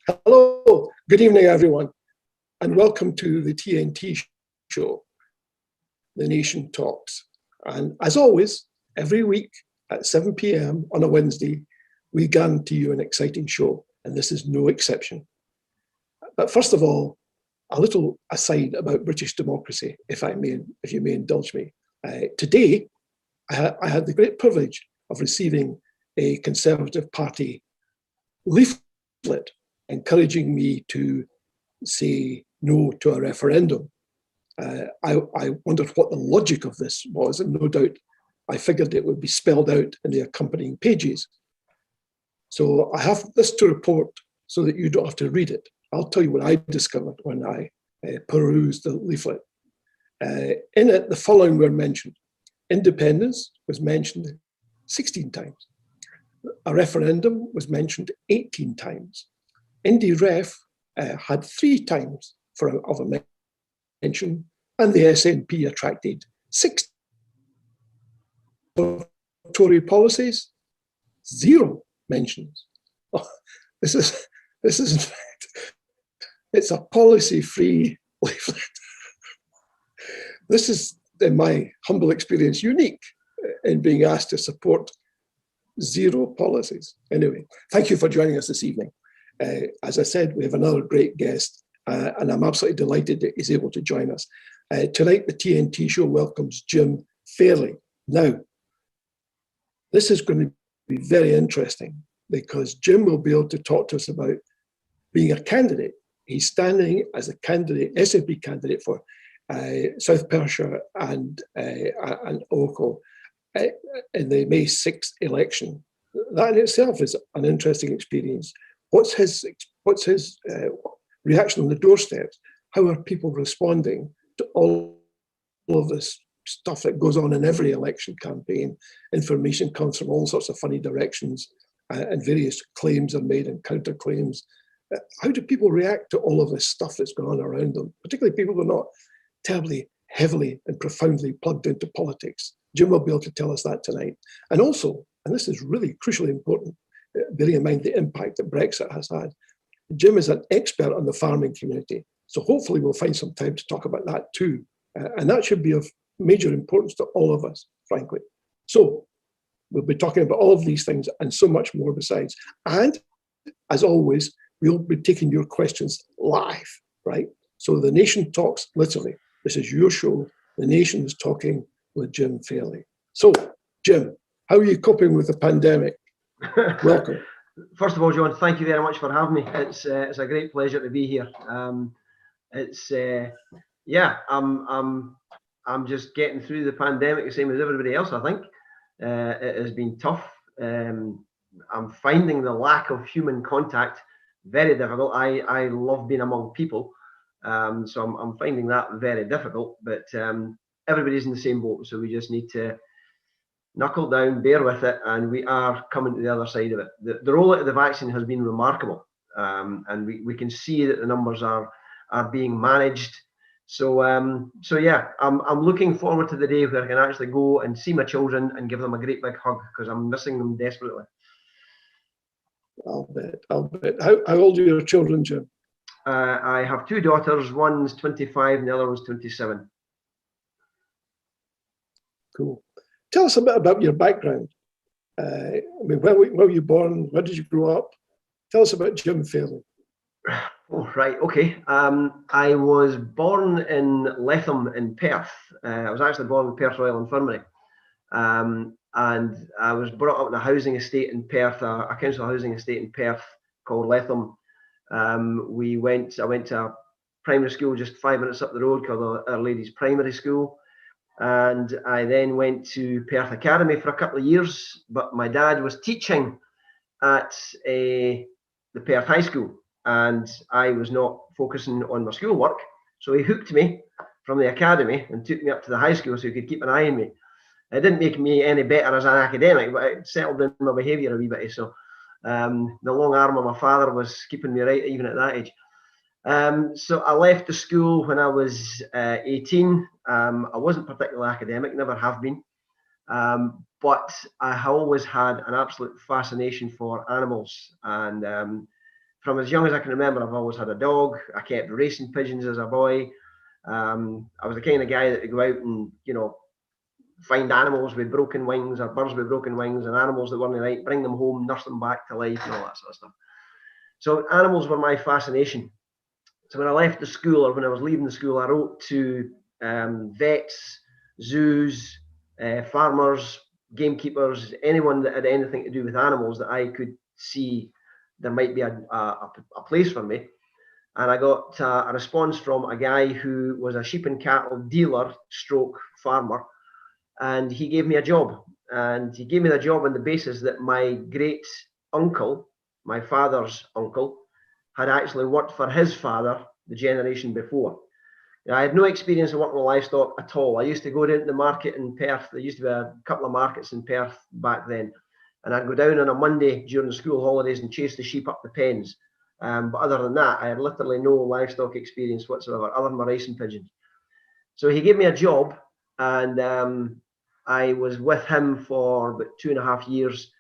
Hello, good evening, everyone, and welcome to the TNT show, The Nation Talks. And as always, every week at 7 p.m. on a Wednesday, we guarantee you an exciting show, and this is no exception. But first of all, a little aside about British democracy, if you may indulge me. Today, I had the great privilege of receiving a Conservative Party leaflet encouraging me to say no to a referendum. I wondered what the logic of this was, and no doubt I figured it would be spelled out in the accompanying pages. So I have this to report so that you don't have to read it. I'll tell you what I discovered when I perused the leaflet. In it, the following were mentioned. Independence was mentioned 16 times. A referendum was mentioned 18 times. Indie Ref had 3 times of a mention, and the SNP attracted 6 Tory policies, 0 mentions. Oh, this is in fact, it's a policy-free leaflet. This is, in my humble experience, unique in being asked to support 0 policies. Anyway, thank you for joining us this evening. As I said, we have another great guest, and I'm absolutely delighted that he's able to join us. Tonight, the TNT show welcomes Jim Fairley. Now, this is going to be very interesting because Jim will be able to talk to us about being a candidate. He's standing as a candidate, SNP candidate for South Perthshire and Orco in the May 6th election. That in itself is an interesting experience. What's his reaction on the doorsteps? How are people responding to all of this stuff that goes on in every election campaign? Information comes from all sorts of funny directions, and various claims are made and counterclaims. How do people react to all of this stuff that's going on around them, particularly people who are not terribly heavily and profoundly plugged into politics? Jim will be able to tell us that tonight. And also, and this is really crucially important, bearing in mind the impact that Brexit has had, Jim is an expert on the farming community. So hopefully we'll find some time to talk about that too. And that should be of major importance to all of us, frankly. So we'll be talking about all of these things and so much more besides. And as always, we'll be taking your questions live, right? So the Nation Talks, literally, this is your show. The Nation is talking with Jim Fairley. So, Jim, how are you coping with the pandemic? Welcome. First of all, John, thank you very much for having me. It's a great pleasure to be here. I'm just getting through the pandemic the same as everybody else. I think it has been tough. I'm finding the lack of human contact very difficult. I love being among people, so I'm finding that very difficult. But everybody's in the same boat, so we just need to knuckle down, bear with it, and we are coming to the other side of it. The rollout of the vaccine has been remarkable, and we can see that the numbers are being managed. So yeah, I'm looking forward to the day where I can actually go and see my children and give them a great big hug because I'm missing them desperately. I'll bet. How old are your children, Jim? I have 2 daughters. One's 25 and the other one's 27. Cool. Tell us a bit about your background. Where were you born? Where did you grow up? Tell us about Jim Fairley. Oh, right. Okay. I was born in Letham in Perth. I was actually born in Perth Royal Infirmary. And I was brought up in a housing estate in Perth, a council housing estate in Perth called Letham. I went to a primary school just 5 minutes up the road called Our Lady's Primary School. And I then went to Perth Academy for a couple of years, but my dad was teaching at the Perth High School, and I was not focusing on my schoolwork. So he hooked me from the academy and took me up to the high school so he could keep an eye on me. It didn't make me any better as an academic, but it settled in my behaviour a wee bit. So the long arm of my father was keeping me right even at that age. So I left the school when I was 18. I wasn't particularly academic, never have been. But I always had an absolute fascination for animals and from as young as I can remember, I've always had a dog. I kept racing pigeons as a boy. I was the kind of guy that would go out and, find animals with broken wings or birds with broken wings and animals that weren't right, bring them home, nurse them back to life and all that sort of stuff. So animals were my fascination. So when I left the school, or when I was leaving the school, I wrote to vets, zoos, farmers, gamekeepers, anyone that had anything to do with animals that I could see there might be a place for me. And I got a response from a guy who was a sheep and cattle dealer stroke farmer. And he gave me a job. And he gave me the job on the basis that my great uncle, my father's uncle, had actually worked for his father the generation before. I had no experience of working with livestock at all. I used to go down to the market in Perth. There used to be a couple of markets in Perth back then. And I'd go down on a Monday during the school holidays and chase the sheep up the pens. But other than that, I had literally no livestock experience whatsoever, other than my racing pigeons. So he gave me a job, and I was with him for about 2.5 years.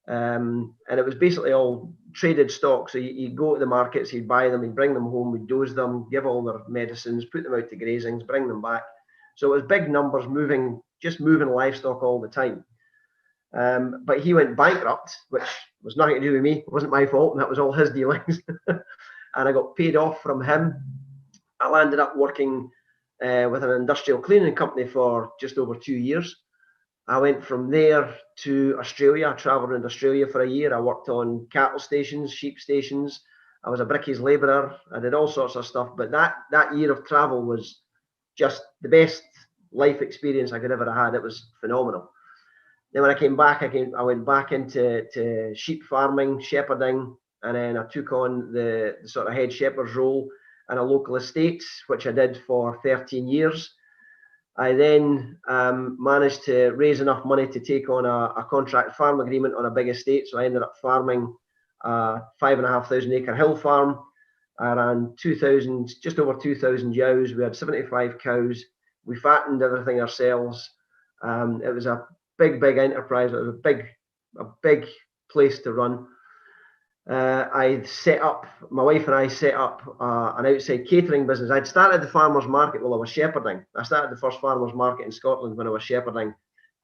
And it was basically all traded stock. So you'd go to the markets, he'd buy them, he'd bring them home, we'd dose them, give all their medicines, put them out to grazings, bring them back. So it was big numbers, just moving livestock all the time. But he went bankrupt, which was nothing to do with me. It wasn't my fault, and that was all his dealings. And I got paid off from him. I landed up working with an industrial cleaning company for just over 2 years. I went from there to Australia. I travelled around Australia for a year. I worked on cattle stations, sheep stations. I was a brickies labourer. I did all sorts of stuff. But that year of travel was just the best life experience I could ever have had. It was phenomenal. Then when I came back, I went back into sheep farming, shepherding, and then I took on the sort of head shepherd's role in a local estate, which I did for 13 years. I then managed to raise enough money to take on a contract farm agreement on a big estate. So I ended up farming a 5,500 acre hill farm. I ran just over 2,000 ewes. We had 75 cows. We fattened everything ourselves. It was a big enterprise. It was a big place to run. My wife and I set up an outside catering business. I'd started the farmers market while I was shepherding. I started the first farmers market in Scotland when I was shepherding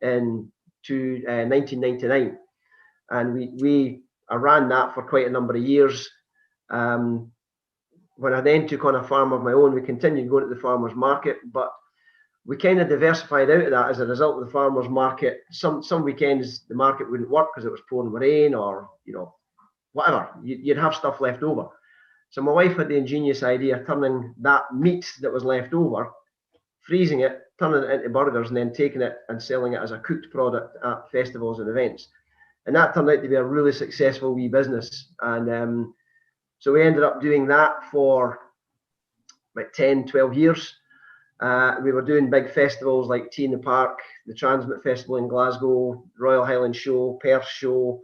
in 1999. And I ran that for quite a number of years. When I then took on a farm of my own, we continued going to the farmers market, but we kind of diversified out of that as a result of the farmers market. Some weekends the market wouldn't work because it was pouring rain or, whatever, you'd have stuff left over. So my wife had the ingenious idea of turning that meat that was left over, freezing it, turning it into burgers, and then taking it and selling it as a cooked product at festivals and events. And that turned out to be a really successful wee business. And so we ended up doing that for about 10, 12 years. We were doing big festivals like Tea in the Park, the Transmit Festival in Glasgow, Royal Highland Show, Perth Show.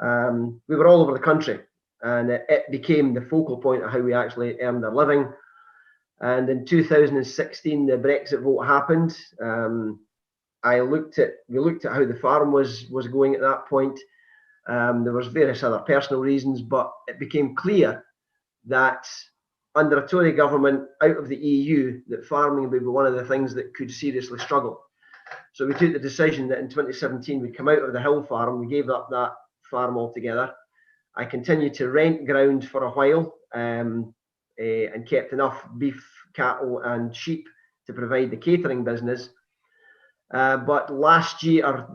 We were all over the country, and it became the focal point of how we actually earned our living. And in 2016, the Brexit vote happened. We looked at how the farm was going at that point. There was various other personal reasons, but it became clear that under a Tory government out of the EU, that farming would be one of the things that could seriously struggle. So we took the decision that in 2017 we'd come out of the hill farm. We gave up that farm altogether. I continued to rent ground for a while and kept enough beef, cattle and sheep to provide the catering business. But last year,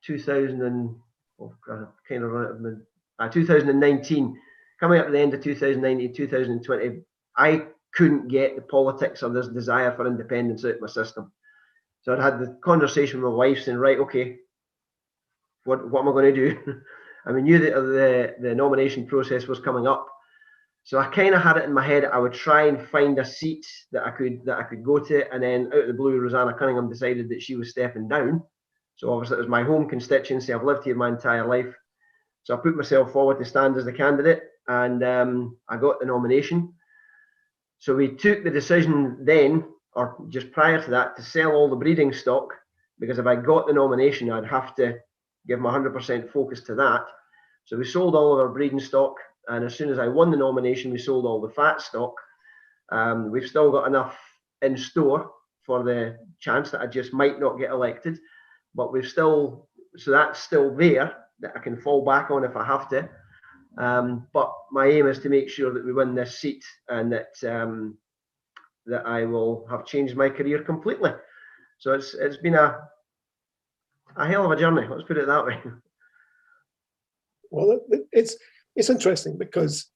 2019, coming up at the end of 2019, 2020, I couldn't get the politics of this desire for independence out of my system. So I'd had the conversation with my wife saying, right, okay, what am I going to do? And we knew that the nomination process was coming up. So I kind of had it in my head, I would try and find a seat that I could go to. And then out of the blue, Rosanna Cunningham decided that she was stepping down. So obviously it was my home constituency. I've lived here my entire life. So I put myself forward to stand as the candidate, and I got the nomination. So we took the decision then, or just prior to that, to sell all the breeding stock, because if I got the nomination, I'd have to give my 100% focus to that. So we sold all of our breeding stock. And as soon as I won the nomination, we sold all the fat stock. We've still got enough in store for the chance that I just might not get elected, but we've still, so that's still there that I can fall back on if I have to. But my aim is to make sure that we win this seat, and that that I will have changed my career completely. So it's been a hell of a journey. Let's put it that way. Well, it's interesting, because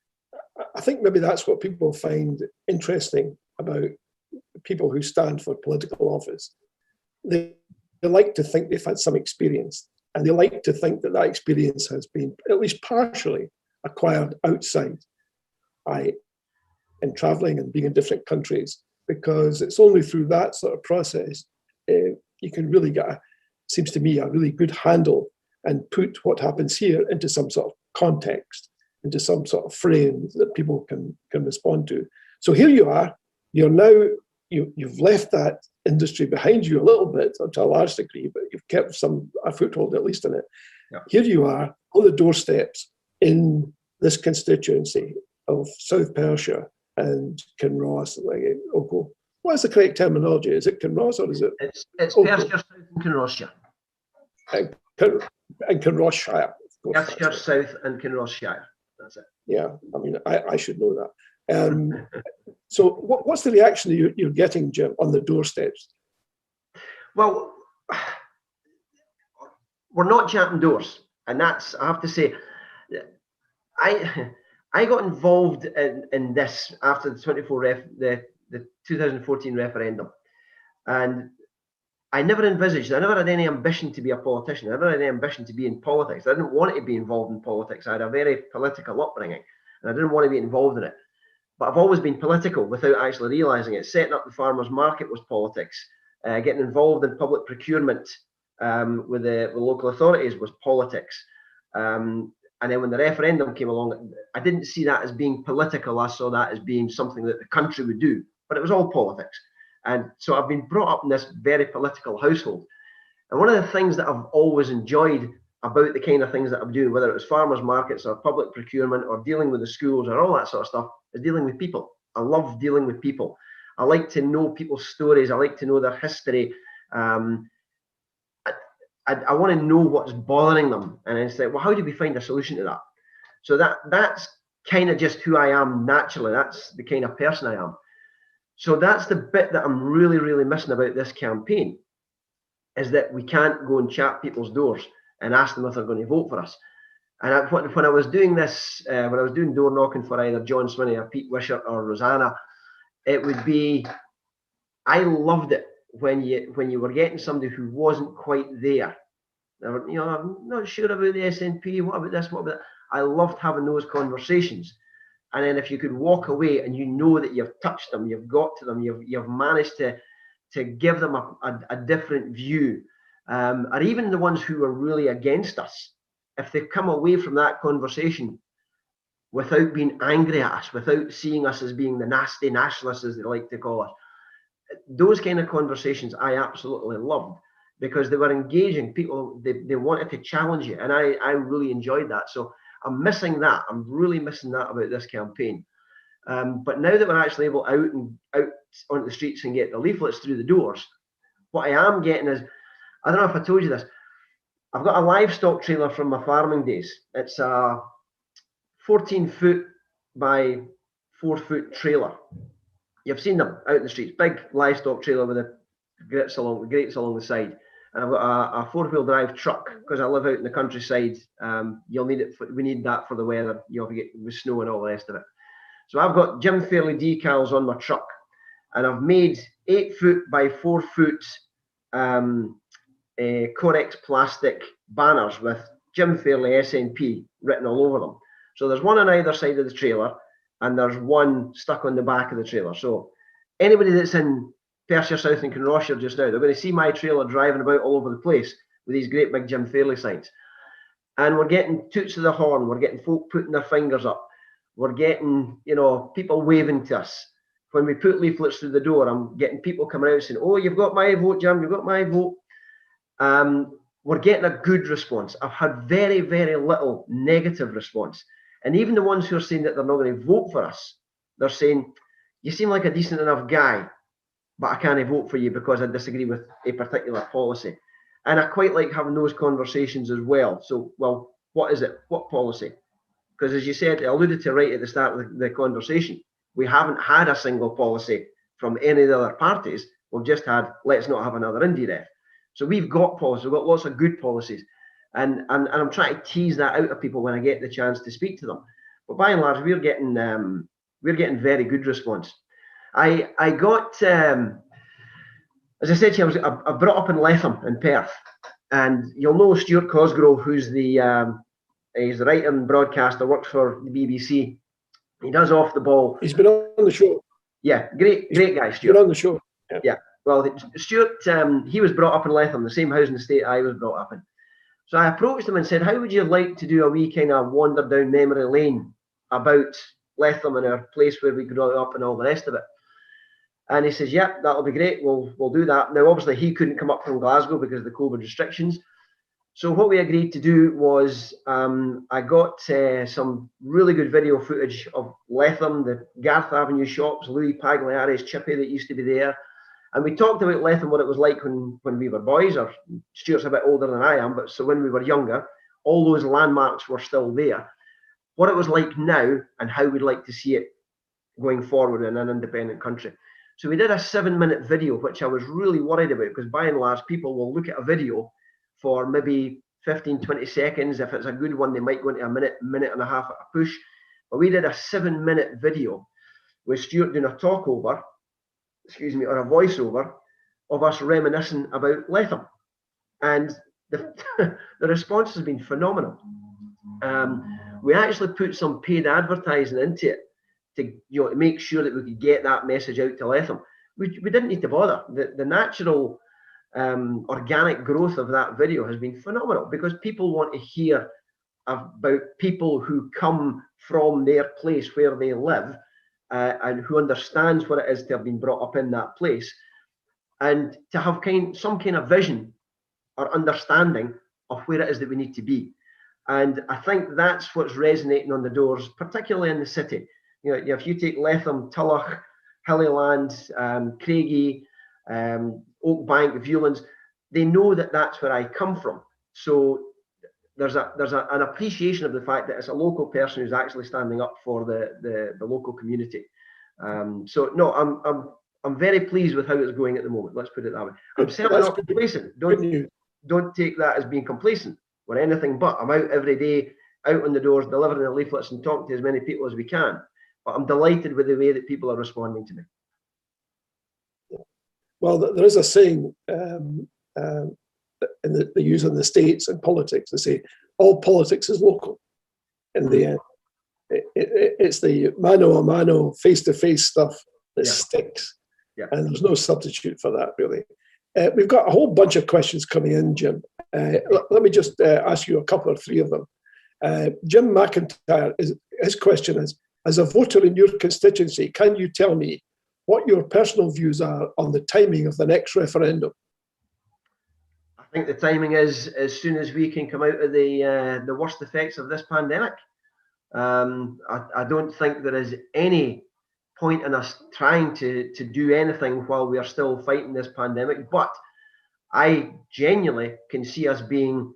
I think maybe that's what people find interesting about people who stand for political office. They like to think they've had some experience, and they like to think that that experience has been at least partially acquired outside, in traveling and being in different countries, because it's only through that sort of process you can really get, seems to me, a really good handle and put what happens here into some sort of context, into some sort of frame that people can respond to. So here you are, you're now, you've left that industry behind you a little bit, to a large degree, but you've kept a foothold at least in it. Yeah. Here you are on the doorsteps in this constituency of South Perthshire and Kinross. What is the correct terminology? Is it Kinross, or is it? It's Perthshire South and Kinross-shire. And Kinross-shire. Perthshire South and Kinross-shire. That's it. Yeah, I mean, I should know that. So what's the reaction that you're getting, Jim, on the doorsteps? Well, we're not champing doors, and that's, I have to say, I got involved in this after the 2014 referendum, and I never envisaged, I never had any ambition to be a politician. I never had any ambition to be in politics. I didn't want to be involved in politics. I had a very political upbringing, and I didn't want to be involved in it. But I've always been political without actually realising it. Setting up the farmers market was politics. Getting involved in public procurement with the local authorities was politics. And then when the referendum came along, I didn't see that as being political. I saw that as being something that the country would do. But it was all politics. And so I've been brought up in this very political household. And one of the things that I've always enjoyed about the kind of things that I'm doing, whether it was farmers markets or public procurement or dealing with the schools or all that sort of stuff, is dealing with people. I love dealing with people. I like to know people's stories. I like to know their history. I want to know what's bothering them. And it's like, well, how do we find a solution to that? So that's kind of just who I am naturally. That's the kind of person I am. So that's the bit that I'm really, really missing about this campaign, is that we can't go and chat people's doors and ask them if they're going to vote for us. And when I was doing this, when I was doing door knocking for either John Swinney or Pete Wishart or Rosanna, it would be, I loved it when you were getting somebody who wasn't quite there. You know, I'm not sure about the SNP, what about this, what about that? I loved having those conversations. And then if you could walk away and you know that you've touched them, you've got to them, you've managed to give them a different view, or even the ones who are really against us, if they come away from that conversation without being angry at us, without seeing us as being the nasty nationalists, as they like to call us, those kind of conversations I absolutely loved, because they were engaging people. They wanted to challenge you, and I really enjoyed that. So I'm missing that. I'm really missing that about this campaign. But now that we're actually able out onto the streets and get the leaflets through the doors, what I am getting is, I don't know if I told you this, I've got a livestock trailer from my farming days. It's a 14-foot by 4-foot trailer. You've seen them out in the streets, big livestock trailer with the grates along the side. And I've got a 4-wheel drive truck, because I live out in the countryside. You'll need it. We need that for the weather. You'll get with snow and all the rest of it. So I've got Jim Fairley decals on my truck, and I've made 8-foot by 4-foot Corex plastic banners with Jim Fairley SNP written all over them. So there's one on either side of the trailer, and there's one stuck on the back of the trailer. So anybody that's in Perthshire South and Kinross-shire just now, they're going to see my trailer driving about all over the place with these great big Jim Fairley signs. And we're getting toots of the horn. We're getting folk putting their fingers up. We're getting, you know, people waving to us. When we put leaflets through the door, I'm getting people coming out saying, oh, you've got my vote, Jim, you've got my vote. We're getting a good response. I've had very, very little negative response. And even the ones who are saying that they're not going to vote for us, they're saying, you seem like a decent enough guy, but I can't vote for you because I disagree with a particular policy. And I quite like having those conversations as well. So, well, what is it? What policy? Because as you said, I alluded to right at the start of the conversation, we haven't had a single policy from any of the other parties. We've just had, let's not have another Indie Ref. So we've got policies, we've got lots of good policies. And I'm trying to tease that out of people when I get the chance to speak to them. But by and large, we're getting very good response. I got, as I said to you, I brought up in Letham in Perth. And you'll know Stuart Cosgrove, who's he's the writer and broadcaster, works for the BBC. He does Off the Ball. He's been on the show. Yeah, great guy, Stuart. Been on the show. Yeah. Well, Stuart, he was brought up in Letham, the same housing estate I was brought up in. So I approached him and said, how would you like to do a wee kind of wander down memory lane about Letham and our place where we grew up and all the rest of it? And he says, yeah, that'll be great. We'll do that. Now, obviously, he couldn't come up from Glasgow because of the COVID restrictions. So what we agreed to do was I got some really good video footage of Letham, the Garth Avenue shops, Louis Pagliari's Chippy that used to be there. And we talked about Letham, what it was like when we were boys, or Stuart's a bit older than I am, but so when we were younger, all those landmarks were still there. What it was like now and how we'd like to see it going forward in an independent country. So we did a 7-minute video, which I was really worried about because by and large, people will look at a video for maybe 15, 20 seconds. If it's a good one, they might go into a minute and a half at a push. But we did a 7-minute video with Stuart doing a talkover, or a voiceover of us reminiscing about Letham. And the response has been phenomenal. We actually put some paid advertising into it to make sure that we could get that message out to Letham. We didn't need to bother. The natural organic growth of that video has been phenomenal because people want to hear about people who come from their place where they live and who understands what it is to have been brought up in that place and to have some kind of vision or understanding of where it is that we need to be. And I think that's what's resonating on the doors, particularly in the city. If you take Letham, Tulloch, Hillyland, Craigie, Oakbank, Viewlands, they know that that's where I come from. So there's an appreciation of the fact that it's a local person who's actually standing up for the local community. So no, I'm very pleased with how it's going at the moment. Let's put it that way. I'm certainly not complacent. Don't take that as being complacent or anything but. I'm out every day, out on the doors, delivering the leaflets and talking to as many people as we can. But I'm delighted with the way that people are responding to me. Well, there is a saying they use in the States in politics. They say all politics is local. In the end, it's the mano a mano, face-to-face stuff that sticks. Yeah. And there's no substitute for that, really. We've got a whole bunch of questions coming in, Jim. Let me just ask you a couple or three of them. Jim McIntyre, his question is, as a voter in your constituency, can you tell me what your personal views are on the timing of the next referendum? I think the timing is as soon as we can come out of the worst effects of this pandemic. I don't think there is any point in us trying to do anything while we are still fighting this pandemic, but I genuinely can see us being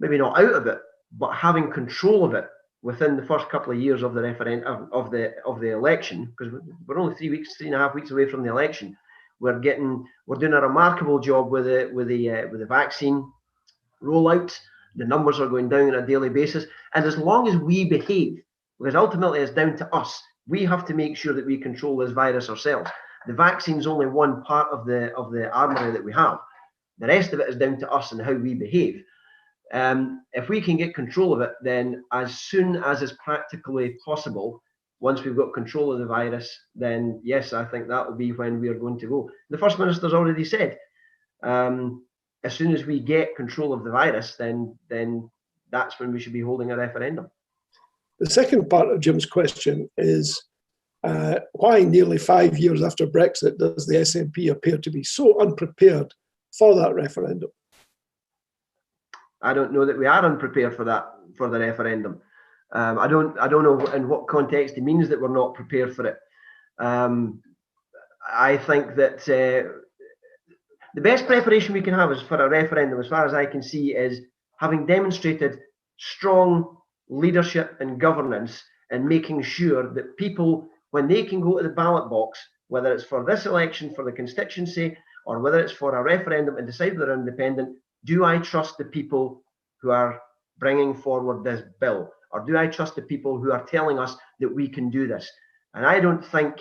maybe not out of it, but having control of it within the first couple of years of the referendum of the election, because we're only 3.5 weeks away from the election. We're doing a remarkable job with the vaccine rollout. The numbers are going down on a daily basis, and as long as we behave, because ultimately it's down to us, we have to make sure that we control this virus ourselves. The vaccine is only one part of the armory that we have. The rest of it is down to us and how we behave. If we can get control of it, then as soon as is practically possible, once we've got control of the virus, then yes, I think that will be when we are going to go. The First Minister's already said, as soon as we get control of the virus, then that's when we should be holding a referendum. The second part of Jim's question is, why nearly 5 years after Brexit does the SNP appear to be so unprepared for that referendum? I don't know that we are unprepared for the referendum. I don't know in what context he means that we're not prepared for it. I think that the best preparation we can have is for a referendum, as far as I can see, is having demonstrated strong leadership and governance and making sure that people, when they can go to the ballot box, whether it's for this election, for the constituency, or whether it's for a referendum and decide they're independent, do I trust the people who are bringing forward this bill? Or do I trust the people who are telling us that we can do this? And I don't think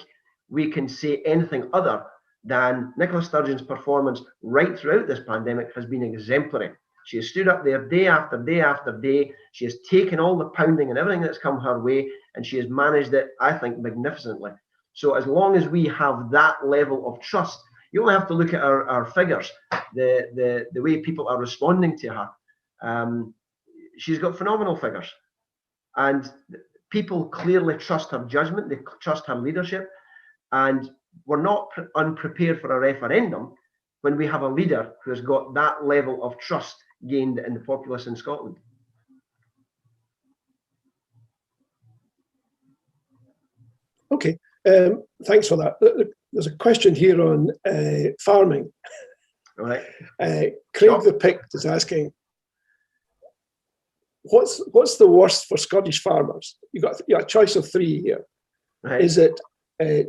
we can say anything other than Nicola Sturgeon's performance right throughout this pandemic has been exemplary. She has stood up there day after day after day. She has taken all the pounding and everything that's come her way, and she has managed it, I think, magnificently. So as long as we have that level of trust, you only have to look at our figures, the way people are responding to her. She's got phenomenal figures, and people clearly trust her judgment. They trust her leadership, and we're not unprepared for a referendum when we have a leader who has got that level of trust gained in the populace in Scotland. Okay, thanks for that. There's a question here on farming. All right. Craig the Pict is asking, what's the worst for Scottish farmers? You got a choice of three here. Right. Is it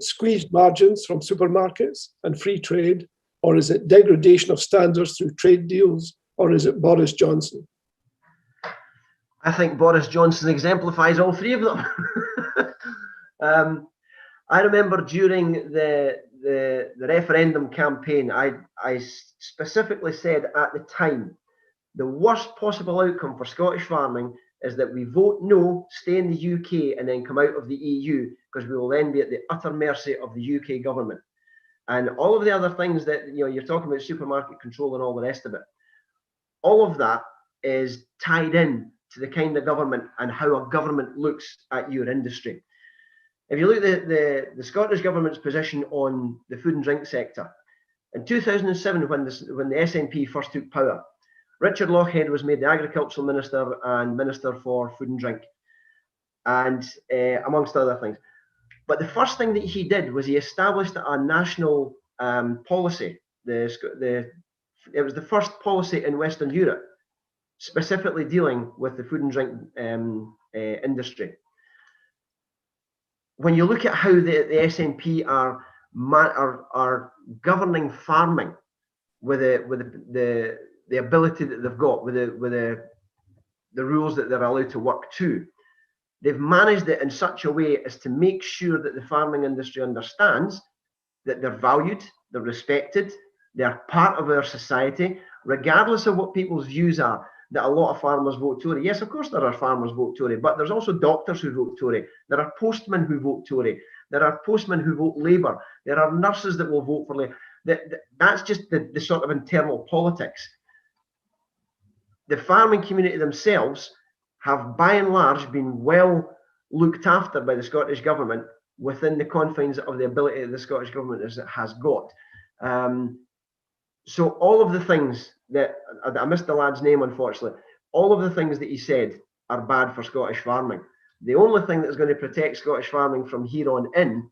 squeezed margins from supermarkets and free trade, or is it degradation of standards through trade deals, or is it Boris Johnson? I think Boris Johnson exemplifies all three of them. I remember during the referendum campaign, I specifically said at the time, the worst possible outcome for Scottish farming is that we vote no, stay in the UK, and then come out of the EU, because we will then be at the utter mercy of the UK government. And all of the other things that you're talking about, supermarket control and all the rest of it, all of that is tied in to the kind of government and how a government looks at your industry. If you look at the Scottish government's position on the food and drink sector, in 2007, when the SNP first took power, Richard Lochhead was made the Agricultural Minister and Minister for Food and Drink, and amongst other things. But the first thing that he did was he established a national policy. It was the first policy in Western Europe, specifically dealing with the food and drink industry. When you look at how the SNP are governing farming with the ability that they've got, with the rules that they're allowed to work to, they've managed it in such a way as to make sure that the farming industry understands that they're valued, they're respected, they're part of our society, regardless of what people's views are. That a lot of farmers vote Tory. Yes, of course there are farmers who vote Tory, but there's also doctors who vote Tory. There are postmen who vote Tory. There are postmen who vote Labour. There are nurses that will vote for Labour. That's just the sort of internal politics. The farming community themselves have, by and large, been well looked after by the Scottish government within the confines of the ability that the Scottish government has got. So all of the things that, I missed the lad's name, unfortunately, all of the things that he said are bad for Scottish farming. The only thing that's going to protect Scottish farming from here on in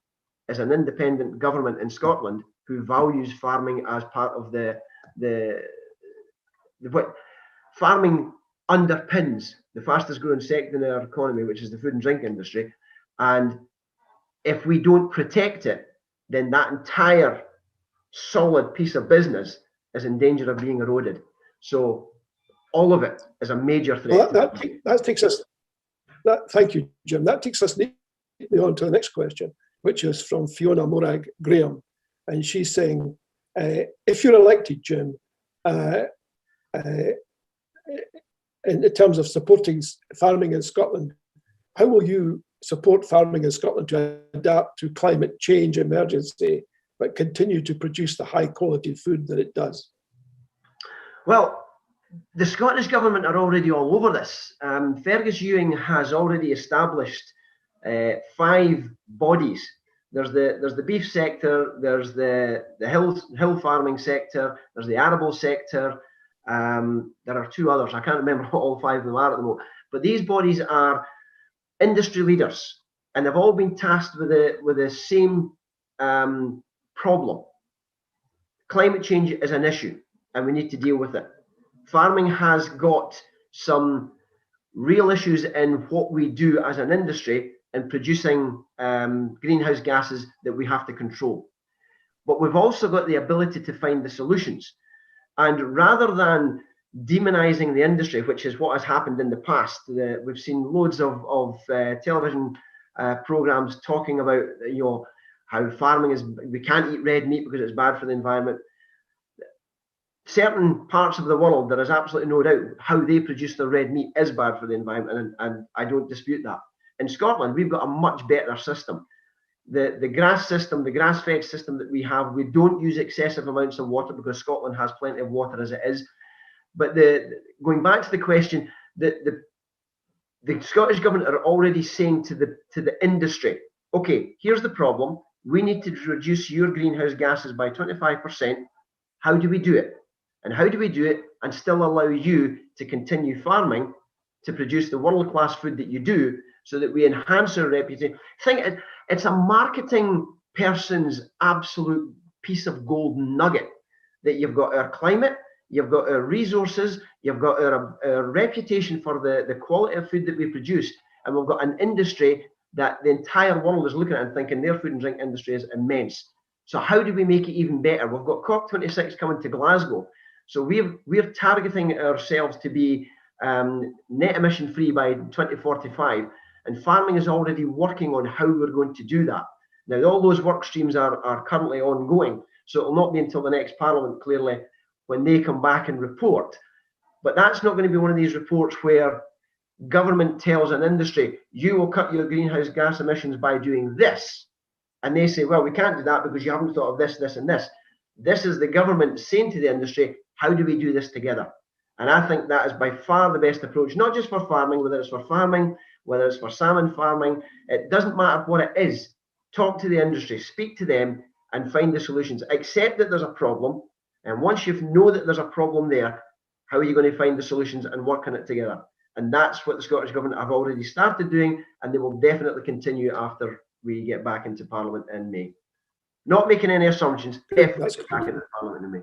is an independent government in Scotland who values farming as part of what farming underpins the fastest growing sector in our economy, which is the food and drink industry. And if we don't protect it, then that entire solid piece of business is in danger of being eroded. So all of it is a major threat. Well, that takes us, thank you, Jim. That takes us neatly on to the next question, which is from Fiona Morag Graham. And she's saying, if you're elected, Jim, in terms of supporting farming in Scotland, how will you support farming in Scotland to adapt to climate change emergency, but continue to produce the high quality food that it does? Well, the Scottish government are already all over this. Fergus Ewing has already established 5 bodies. There's the beef sector, there's the hill farming sector, there's the arable sector. There are 2 others. I can't remember what all 5 of them are at the moment. But these bodies are industry leaders, and they've all been tasked with the same problem. Climate change is an issue, and we need to deal with it. Farming has got some real issues in what we do as an industry in producing greenhouse gases that we have to control. But we've also got the ability to find the solutions. And rather than demonizing the industry, which is what has happened in the past, we've seen loads of television programs talking about, you know, how farming is, we can't eat red meat because it's bad for the environment. Certain parts of the world, there is absolutely no doubt how they produce their red meat is bad for the environment, and I don't dispute that. In Scotland, we've got a much better system. The grass system, the grass-fed system that we have, we don't use excessive amounts of water because Scotland has plenty of water as it is. But going back to the question, the Scottish Government are already saying to the industry, okay, here's the problem. We need to reduce your greenhouse gases by 25%. How do we do it? And how do we do it and still allow you to continue farming to produce the world-class food that you do, so that we enhance our reputation? I think it's a marketing person's absolute piece of gold nugget, that you've got our climate, you've got our resources, you've got our reputation for the quality of food that we produce, and we've got an industry that the entire world is looking at and thinking their food and drink industry is immense. So how do we make it even better? We've got COP26 coming to Glasgow. So we're targeting ourselves to be net emission free by 2045, and farming is already working on how we're going to do that. Now, all those work streams are currently ongoing, so it will not be until the next Parliament, clearly, when they come back and report. But that's not going to be one of these reports where government tells an industry, you will cut your greenhouse gas emissions by doing this, and they say, well, we can't do that because you haven't thought of this, this, and this. This is the government saying to the industry, how do we do this together? And I think that is by far the best approach, not just for farming, whether it's for farming, whether it's for salmon farming, it doesn't matter what it is. Talk to the industry, speak to them, and find the solutions. Accept that there's a problem, and once you know that there's a problem there, how are you going to find the solutions and work on it together? And that's what the Scottish Government have already started doing, and they will definitely continue after we get back into Parliament in May. Not making any assumptions, definitely get back into Parliament in May.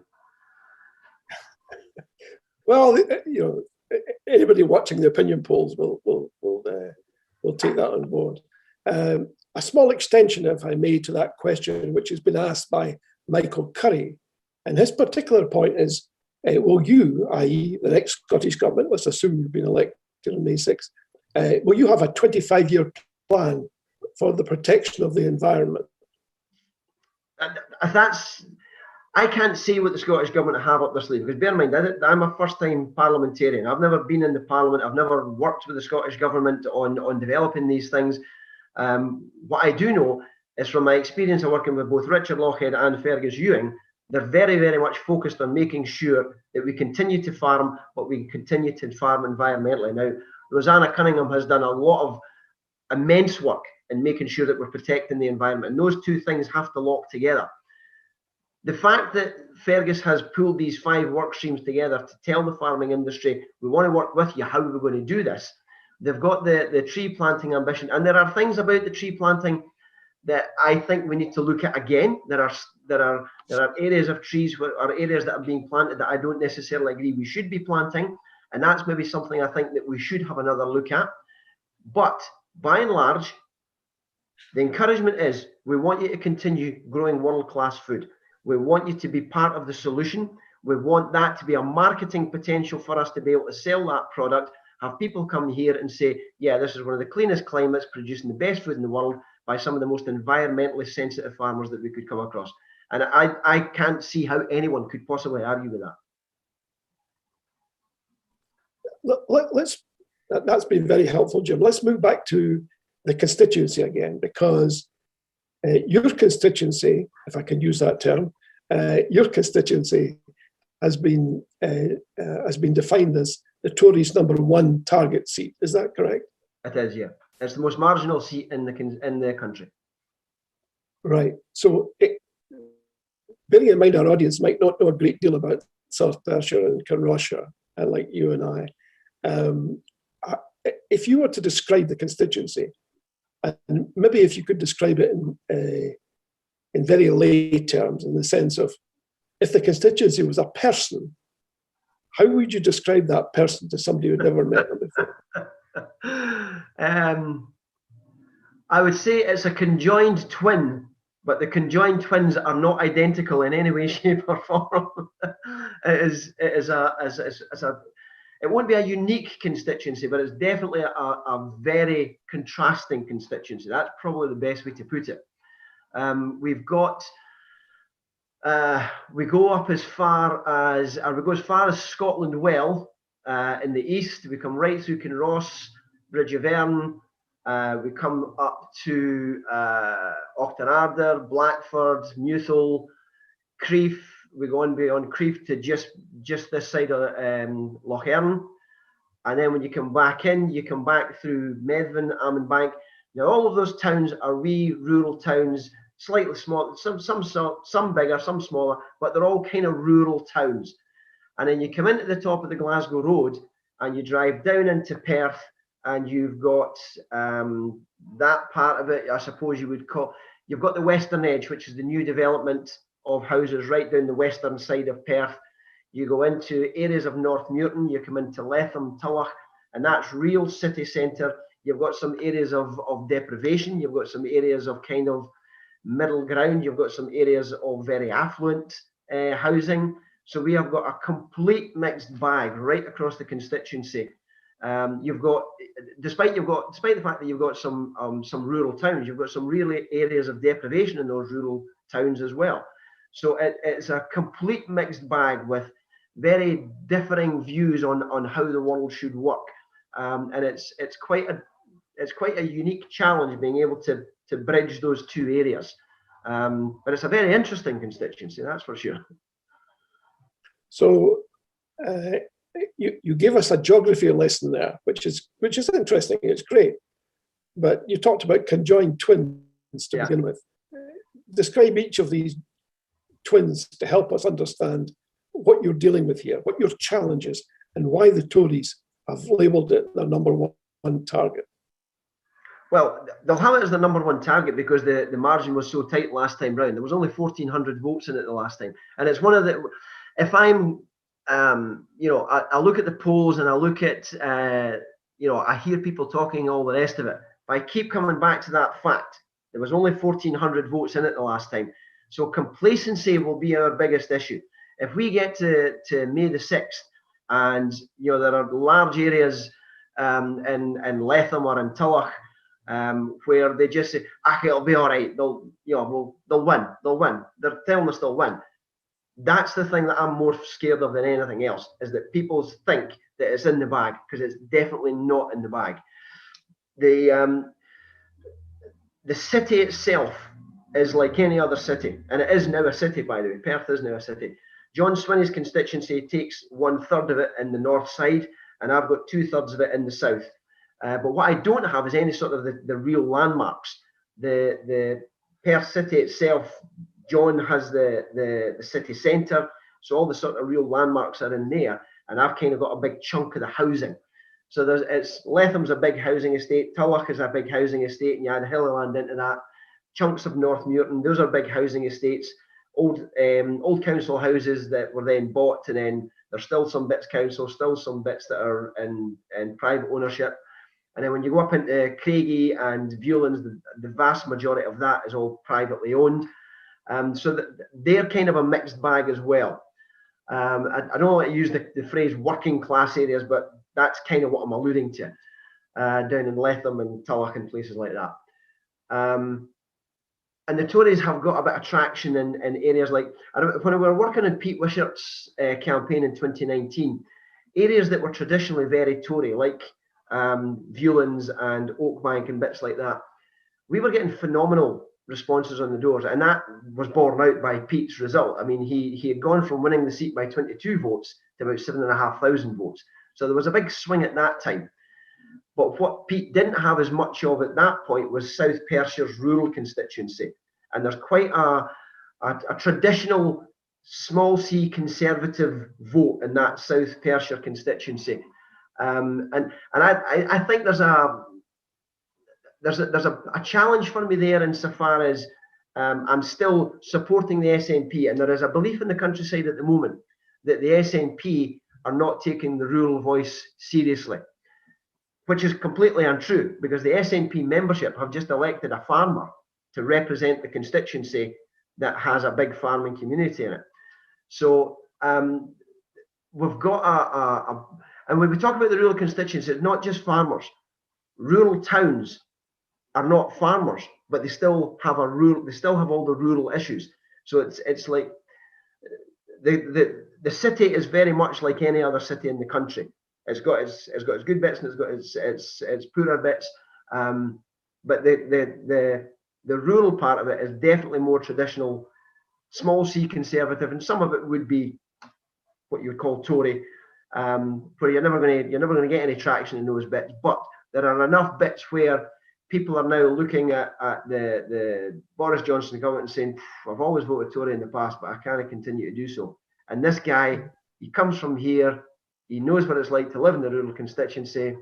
Well, you know, anybody watching the opinion polls will take that on board. A small extension, if I may, to that question, which has been asked by Michael Curry, and his particular point is, will you, i.e. the next Scottish Government, let's assume you've been elected on May 6th, will you have a 25-year plan for the protection of the environment? I can't say what the Scottish Government have up their sleeve, because bear in mind, I'm a first-time parliamentarian. I've never been in the Parliament. I've never worked with the Scottish Government on developing these things. What I do know is from my experience of working with both Richard Lochhead and Fergus Ewing, they're very, very much focused on making sure that we continue to farm, but we continue to farm environmentally. Now, Rosanna Cunningham has done a lot of immense work in making sure that we're protecting the environment, and those two things have to lock together. The fact that Fergus has pulled these 5 work streams together to tell the farming industry, we want to work with you, how are we going to do this? They've got the tree planting ambition, and there are things about the tree planting that I think we need to look at again. There are areas of trees or areas that are being planted that I don't necessarily agree we should be planting, and that's maybe something I think that we should have another look at. But by and large, the encouragement is we want you to continue growing world-class food. We want you to be part of the solution. We want that to be a marketing potential for us to be able to sell that product, have people come here and say, yeah, this is one of the cleanest climates, producing the best food in the world by some of the most environmentally sensitive farmers that we could come across. And I can't see how anyone could possibly argue with that. That's been very helpful, Jim. Let's move back to the constituency again, because your constituency, if I can use that term, your constituency has been defined as the Tories' #1 target seat. Is that correct? It is, yeah. It's the most marginal seat in the country. Right. So, bearing in mind our audience might not know a great deal about South Perthshire and Kinross-shire, like you and I. if you were to describe the constituency, and maybe if you could describe it in very lay terms, in the sense of, if the constituency was a person, how would you describe that person to somebody who'd never met them before? I would say it's a conjoined twin, but the conjoined twins are not identical in any way, shape, or form. It won't be a unique constituency, but it's definitely a very contrasting constituency. That's probably the best way to put it. We go as far as Scotland Well in the east. We come right through Kinross, Bridge of Erne. We come up to Auchterarder, Blackford, Mewthal, Crieff. We go on beyond Crieff to just this side of Loch Earn. And then when you come back in, you come back through Medvin, Almondbank. Now, all of those towns are wee rural towns, slightly small, some bigger, some smaller, but they're all kind of rural towns. And then you come into the top of the Glasgow Road and you drive down into Perth, and you've got that part of it, I suppose you would call, you've got the Western Edge, which is the new development of houses right down the western side of Perth. You go into areas of North Newton, you come into Letham, Tulloch, and that's real city centre. You've got some areas of deprivation, you've got some areas of kind of middle ground, you've got some areas of very affluent housing. So we have got a complete mixed bag right across the constituency. You've got, despite the fact that you've got some rural towns, you've got some really areas of deprivation in those rural towns as well. So it's a complete mixed bag with very differing views on how the world should work, and it's quite a unique challenge being able to bridge those two areas. But it's a very interesting constituency, that's for sure. So you gave us a geography lesson there, which is interesting. It's great, but you talked about conjoined twins to begin with. Describe each of these twins to help us understand what you're dealing with here, what your challenge is, and why the Tories have labelled it their number one target. Well, they'll have it as the number one target because the margin was so tight last time round. There was only 1,400 votes in it the last time, and it's one of the. If I'm, I look at the polls and I look at, I hear people talking all the rest of it. But I keep coming back to that fact. There was only 1,400 votes in it the last time. So complacency will be our biggest issue. If we get to May the 6th and, there are large areas in Letham or in Tulloch where they just say, it'll be all right. They'll win. They're telling us they'll win. That's the thing that I'm more scared of than anything else, is that people think that it's in the bag, because it's definitely not in the bag. The city itself is like any other city, and it is now a city, by the way. Perth is now a city. John Swinney's constituency takes 1/3 of it in the north side, and I've got 2/3 of it in the south. But what I don't have is any sort of the real landmarks. The Perth city itself, John has the city centre, so all the sort of real landmarks are in there, and I've kind of got a big chunk of the housing. So Letham's a big housing estate, Tulloch is a big housing estate, and you add Hilliland into that. Chunks of North Newton, those are big housing estates, old council houses that were then bought, and then there's still some bits council, still some bits that are in private ownership. And then when you go up into Craigie and Viewlands, the vast majority of that is all privately owned. So they're kind of a mixed bag as well. I don't want to use the phrase working class areas, but that's kind of what I'm alluding to down in Letham and Tulloch and places like that. And the Tories have got a bit of traction in areas like, when we were working on Pete Wishart's campaign in 2019, areas that were traditionally very Tory, like Viewlands and Oakbank and bits like that, we were getting phenomenal responses on the doors, and that was borne out by Pete's result. I mean, he had gone from winning the seat by 22 votes to about 7,500 votes. So there was a big swing at that time. But what Pete didn't have as much of at that point was South Perthshire's rural constituency. And there's quite a traditional small c conservative vote in that South Perthshire constituency. And I think there's a challenge for me there insofar as I'm still supporting the SNP, and there is a belief in the countryside at the moment that the SNP are not taking the rural voice seriously, which is completely untrue, because the SNP membership have just elected a farmer to represent the constituency that has a big farming community in it. So we've got and when we talk about the rural constituency, it's not just farmers. Rural towns are not farmers, but they still have all the rural issues. So it's like the city is very much like any other city in the country. It's got its good bits and it's got its poorer bits. But the rural part of it is definitely more traditional, small C conservative, and some of it would be what you would call Tory, where you're never going to get any traction in those bits. But there are enough bits where people are now looking at the Boris Johnson government and saying, I've always voted Tory in the past, but I can't continue to do so. And this guy, he comes from here, he knows what it's like to live in the rural constituency.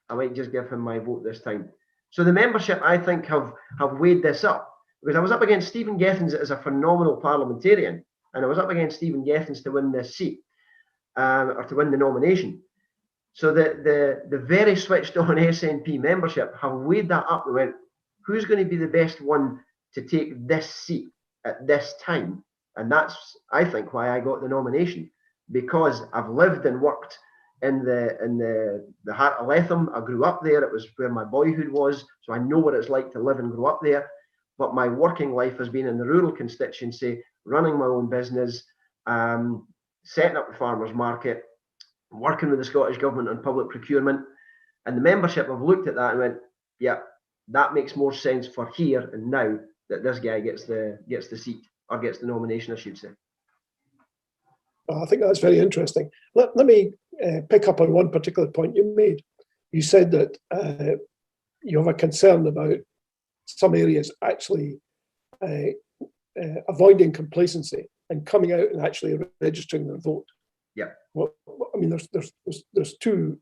I might just give him my vote this time. So the membership, I think, have weighed this up, because I was up against Stephen Gethins as a phenomenal parliamentarian, and I was up against Stephen Gethins to win this seat, or to win the nomination. So the very switched on SNP membership have weighed that up and went, who's going to be the best one to take this seat at this time? And that's, I think, why I got the nomination, because I've lived and worked in the heart of Letham. I grew up there. It was where my boyhood was, so I know what it's like to live and grow up there. But my working life has been in the rural constituency, running my own business, setting up the farmers market, working with the Scottish Government on public procurement. And the membership have looked at that and went, yeah, that makes more sense for here and now that this guy gets the seat, or gets the nomination, I should say. I think that's very interesting. Let me pick up on one particular point you made. You said that you have a concern about some areas actually avoiding complacency and coming out and actually registering their vote. Yeah. Well, I mean, there's two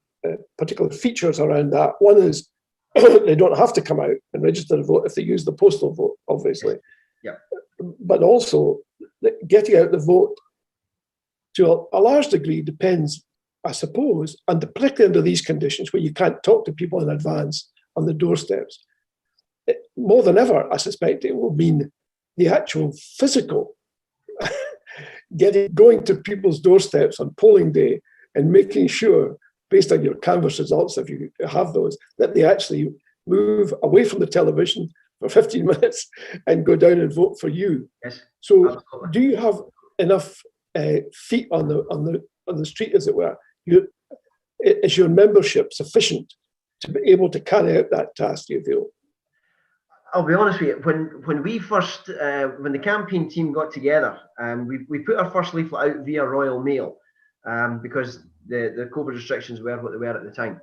particular features around that. One is they don't have to come out and register to vote if they use the postal vote, obviously. Yeah. But also getting out the vote to a large degree depends, I suppose, and particularly under these conditions where you can't talk to people in advance on the doorsteps. More than ever, I suspect it will mean the actual physical going to people's doorsteps on polling day and making sure, based on your canvass results, if you have those, that they actually move away from the television for 15 minutes and go down and vote for you. Yes. So, absolutely. Do you have enough feet on the street, as it were? Is your membership sufficient to be able to carry out that task, do you feel? I'll be honest with you. When we first, when the campaign team got together, we put our first leaflet out via Royal Mail, because the COVID restrictions were what they were at the time.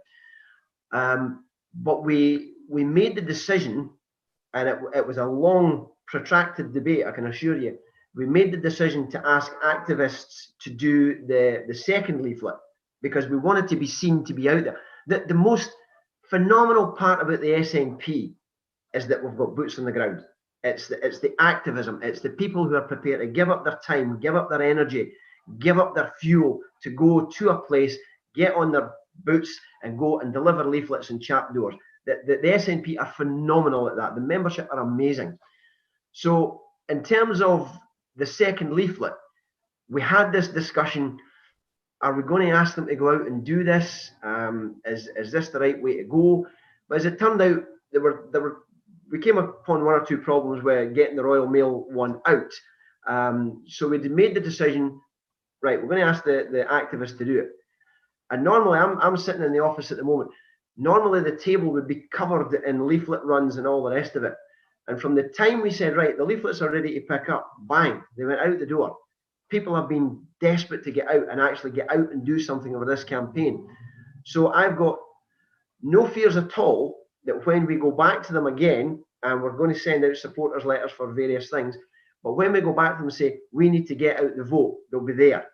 But we made the decision, and it was a long, protracted debate, I can assure you. We made the decision to ask activists to do the second leaflet, because we wanted to be seen to be out there. The most phenomenal part about the SNP is that we've got boots on the ground. It's the activism. It's the people who are prepared to give up their time, give up their energy, give up their fuel to go to a place, get on their boots and go and deliver leaflets and chap doors. The SNP are phenomenal at that. The membership are amazing. So in terms of the second leaflet, we had this discussion. Are we going to ask them to go out and do this? Is this the right way to go? But as it turned out, we came upon one or two problems with getting the Royal Mail one out. So we made the decision, right, we're going to ask the activists to do it. And normally, I'm sitting in the office at the moment. Normally, the table would be covered in leaflet runs and all the rest of it. And from the time we said, right, the leaflets are ready to pick up, bang, they went out the door. People have been desperate to get out and actually get out and do something over this campaign. So I've got no fears at all that when we go back to them again, and we're going to send out supporters letters for various things, but when we go back to them and say, we need to get out the vote, they'll be there.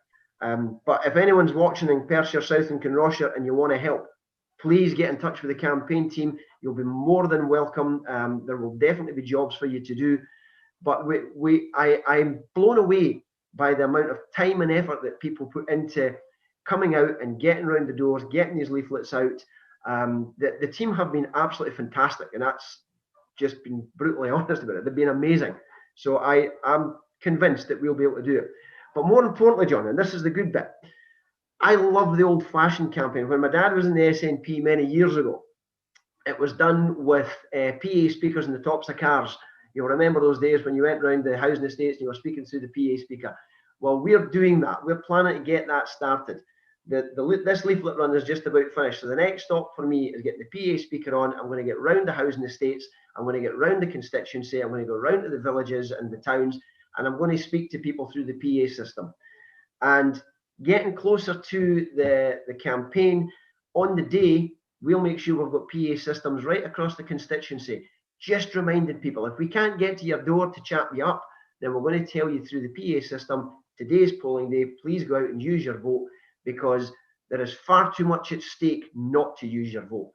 But if anyone's watching in Perthshire South and Kinross-shire and you want to help, please get in touch with the campaign team. You'll be more than welcome. There will definitely be jobs for you to do. But I'm blown away by the amount of time and effort that people put into coming out and getting around the doors, getting these leaflets out. The team have been absolutely fantastic, and that's just been brutally honest about it. They've been amazing. So I'm convinced that we'll be able to do it. But more importantly, John, and this is the good bit, I love the old-fashioned campaign. When my dad was in the SNP many years ago, it was done with PA speakers in the tops of cars. You'll remember those days when you went around the housing estates and you were speaking through the PA speaker. Well, we're doing that. We're planning to get that started. This leaflet run is just about finished. So the next stop for me is getting the PA speaker on. I'm going to get round the housing estates. I'm going to get round the constituency. I'm going to go round to the villages and the towns, and I'm going to speak to people through the PA system. And getting closer to the campaign, on the day, we'll make sure we've got PA systems right across the constituency. Just reminding people, if we can't get to your door to chat you up, then we're going to tell you through the PA system, today's polling day, please go out and use your vote, because there is far too much at stake not to use your vote.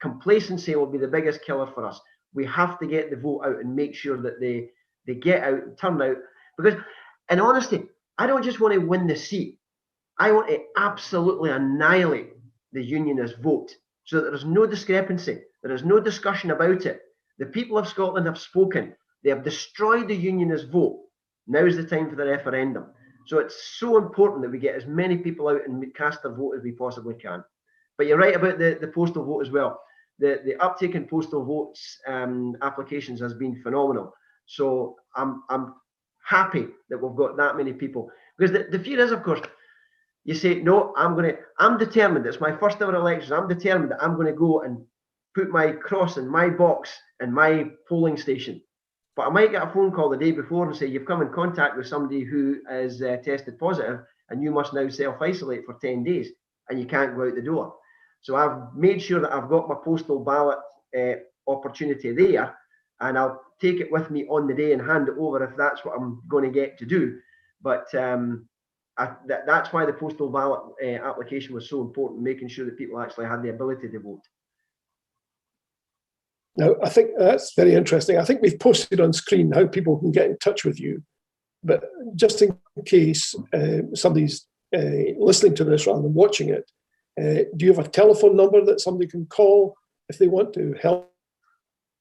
Complacency will be the biggest killer for us. We have to get the vote out and make sure that they get out and turn out. Because, in honesty, I don't just want to win the seat. I want to absolutely annihilate the unionist vote so that there is no discrepancy. There is no discussion about it. The people of Scotland have spoken. They have destroyed the unionist vote. Now is the time for the referendum. So it's so important that we get as many people out and cast their vote as we possibly can. But you're right about the postal vote as well. The uptake in postal votes applications has been phenomenal. So I'm happy that we've got that many people. Because the fear is, of course, you say, no, I'm determined. It's my first ever election. I'm determined that I'm going to go and put my cross in my box in my polling station. But I might get a phone call the day before and say, you've come in contact with somebody who is tested positive, and you must now self-isolate for 10 days, and you can't go out the door. So I've made sure that I've got my postal ballot opportunity there, and I'll take it with me on the day and hand it over if that's what I'm going to get to do. But that's why the postal ballot application was so important, making sure that people actually had the ability to vote. Now, I think that's very interesting. I think we've posted on screen how people can get in touch with you. But just in case somebody's listening to this rather than watching it, do you have a telephone number that somebody can call if they want to help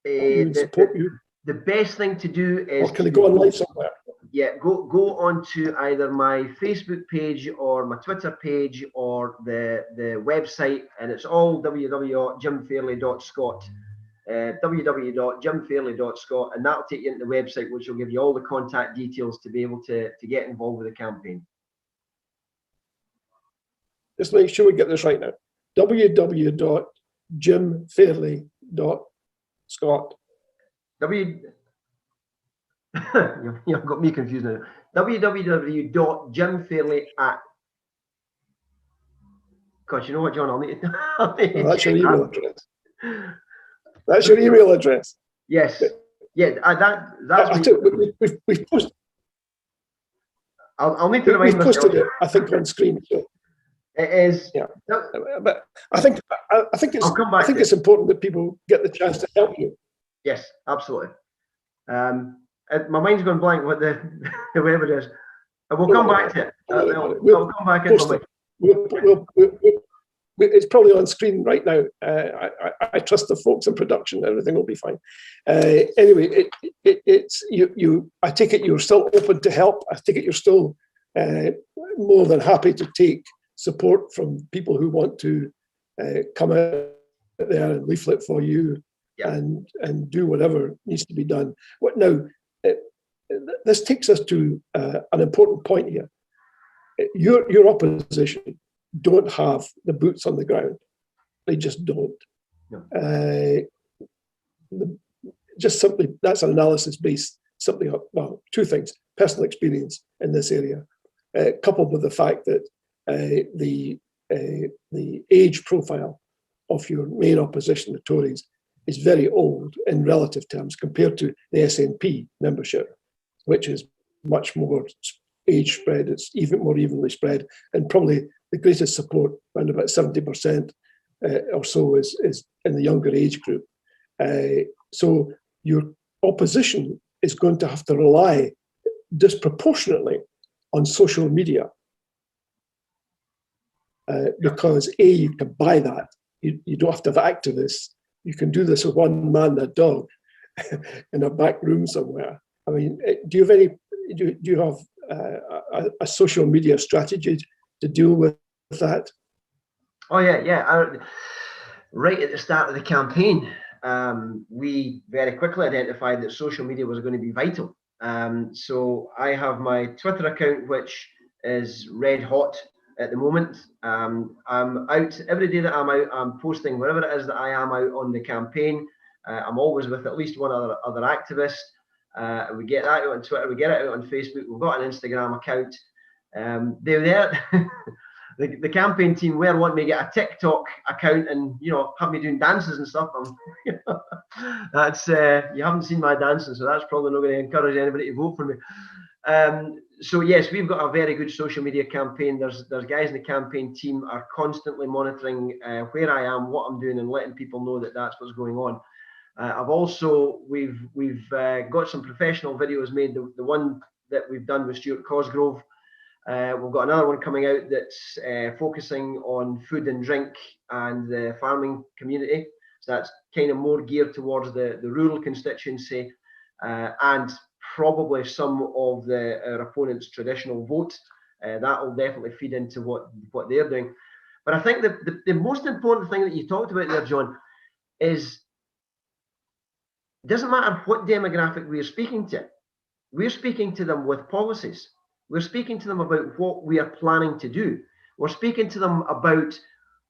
you and support you? The best thing to do is... Or can they go online somewhere? Yeah, go on to either my Facebook page or my Twitter page or the website, and it's all www.jimfairley.scot. www.jimfairley.scot, and that'll take you into the website, which will give you all the contact details to be able to get involved with the campaign. Just make sure we get this right now. www.jimfairley.scot. You've got me confused now. www.jimfairley at... God, you know what, John? I'll need to... Well, that's your email address. That's your email address. Yes. Yeah, we've posted. I'll need to remind myself. We've posted it, I think, on screen. So. It is. Yeah. But I think it's important that people get the chance to help you. Yes, absolutely. My mind's gone blank what the whatever it is. We'll come back to it. We'll come back into it. It's probably on screen right now. I trust the folks in production. Everything will be fine. Anyway, it's you. I take it you're still open to help. I take it you're still more than happy to take support from people who want to come out there and leaflet for you, and do whatever needs to be done. Now, this takes us to an important point here. Your opposition don't have the boots on the ground. They just don't. No. Just simply, that's an analysis based simply on, well, two things: personal experience in this area, coupled with the fact that the age profile of your main opposition, the Tories, is very old in relative terms compared to the SNP membership, which is much more age spread. It's even more evenly spread, and probably the greatest support, around about 70% or so, is in the younger age group. So your opposition is going to have to rely disproportionately on social media because you can buy that. You don't have to have activists. You can do this with one man and a dog in a back room somewhere. I mean, do you have a social media strategy to deal with that? Oh yeah. Right at the start of the campaign, we very quickly identified that social media was going to be vital. So I have my Twitter account, which is red hot at the moment. I'm out every day that I'm out. I'm posting wherever it is that I am out on the campaign. I'm always with at least one other activist. We get that out on Twitter. We get it out on Facebook. We've got an Instagram account. They're there. The campaign team were wanting me to get a TikTok account and have me doing dances and stuff. That's you haven't seen my dancing, so that's probably not going to encourage anybody to vote for me. So yes, we've got a very good social media campaign. There's guys in the campaign team are constantly monitoring where I am, what I'm doing, and letting people know that that's what's going on. We've got some professional videos made. The one that we've done with Stuart Cosgrove. We've got another one coming out that's focusing on food and drink and the farming community. So that's kind of more geared towards the rural constituency and probably some of our opponents' traditional vote. That will definitely feed into what they're doing. But I think the most important thing that you talked about there, John, is it doesn't matter what demographic we're speaking to. We're speaking to them with policies. We're speaking to them about what we are planning to do. We're speaking to them about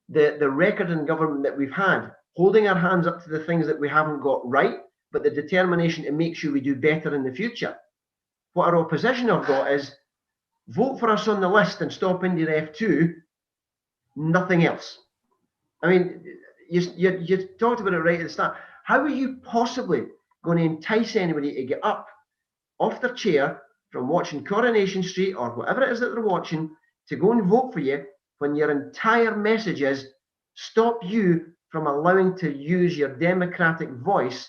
the record in government that we've had, holding our hands up to the things that we haven't got right, but the determination to make sure we do better in the future. What our opposition have got is vote for us on the list and stop India F2, nothing else. I mean, you talked about it right at the start. How are you possibly going to entice anybody to get up off their chair from watching Coronation Street or whatever it is that they're watching to go and vote for you when your entire message is stop you from allowing to use your democratic voice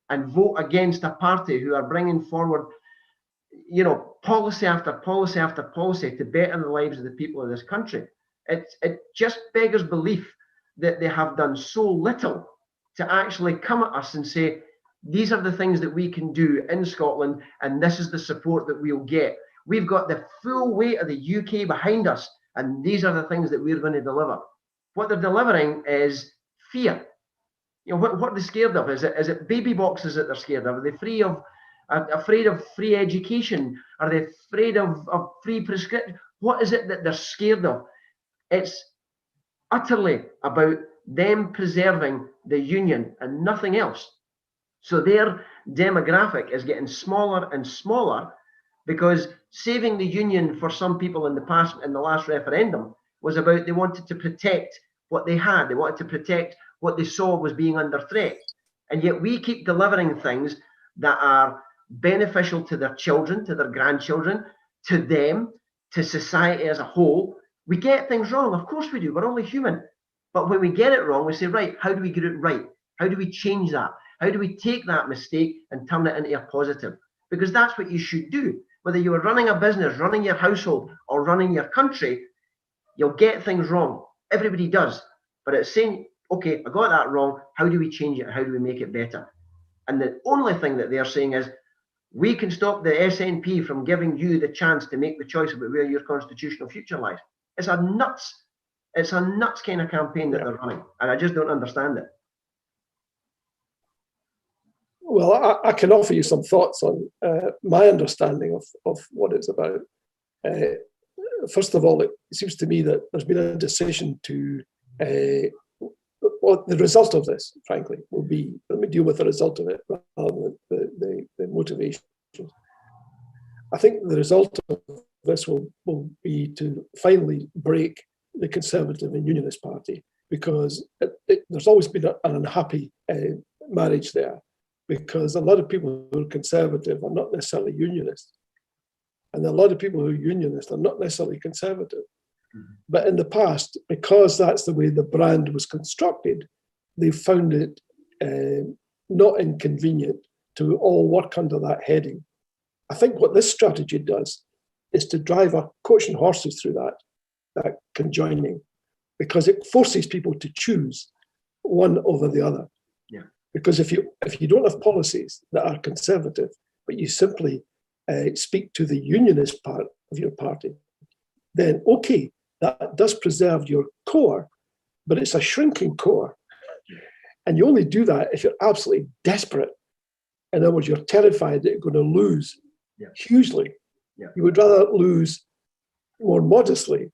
and vote against a party who are bringing forward, policy after policy after policy to better the lives of the people of this country? It just beggars belief that they have done so little to actually come at us and say, these are the things that we can do in Scotland, and this is the support that we'll get. We've got the full weight of the UK behind us, and these are the things that we're going to deliver. What they're delivering is fear. What are they scared of? Is it baby boxes that they're scared of? Are they afraid of free education? Are they afraid of free prescription? What is it that they're scared of? It's utterly about them preserving the union and nothing else. So their demographic is getting smaller and smaller because saving the union for some people in the last referendum was about they wanted to protect what they had. They wanted to protect what they saw was being under threat. And yet we keep delivering things that are beneficial to their children, to their grandchildren, to them, to society as a whole. We get things wrong. Of course we do. We're only human. But when we get it wrong, we say, right, how do we get it right? How do we change that? How do we take that mistake and turn it into a positive? Because that's what you should do. Whether you are running a business, running your household, or running your country, you'll get things wrong. Everybody does. But it's saying, okay, I got that wrong. How do we change it? How do we make it better? And the only thing that they're saying is, we can stop the SNP from giving you the chance to make the choice about where your constitutional future lies. It's a nuts kind of campaign that they're running. And I just don't understand it. Well, I can offer you some thoughts on my understanding of what it's about. First of all, it seems to me that there's been a decision to, well, the result of this, frankly, will be, let me deal with the result of it rather than the motivation. I think the result of this will be to finally break the Conservative and Unionist Party, because there's always been an unhappy marriage there, because a lot of people who are Conservative are not necessarily Unionists. And a lot of people who are unionists are not necessarily conservative. But in the past, because that's the way the brand was constructed, they found it not inconvenient to all work under that heading. I think what this strategy does is to drive a coach and horses through that conjoining, because it forces people to choose one over the other. Yeah. Because if you don't have policies that are conservative, but you simply speak to the unionist part of your party, then okay, that does preserve your core, but it's a shrinking core. And you only do that if you're absolutely desperate. In other words, you're terrified that you're going to lose hugely. Yeah. You would rather lose more modestly.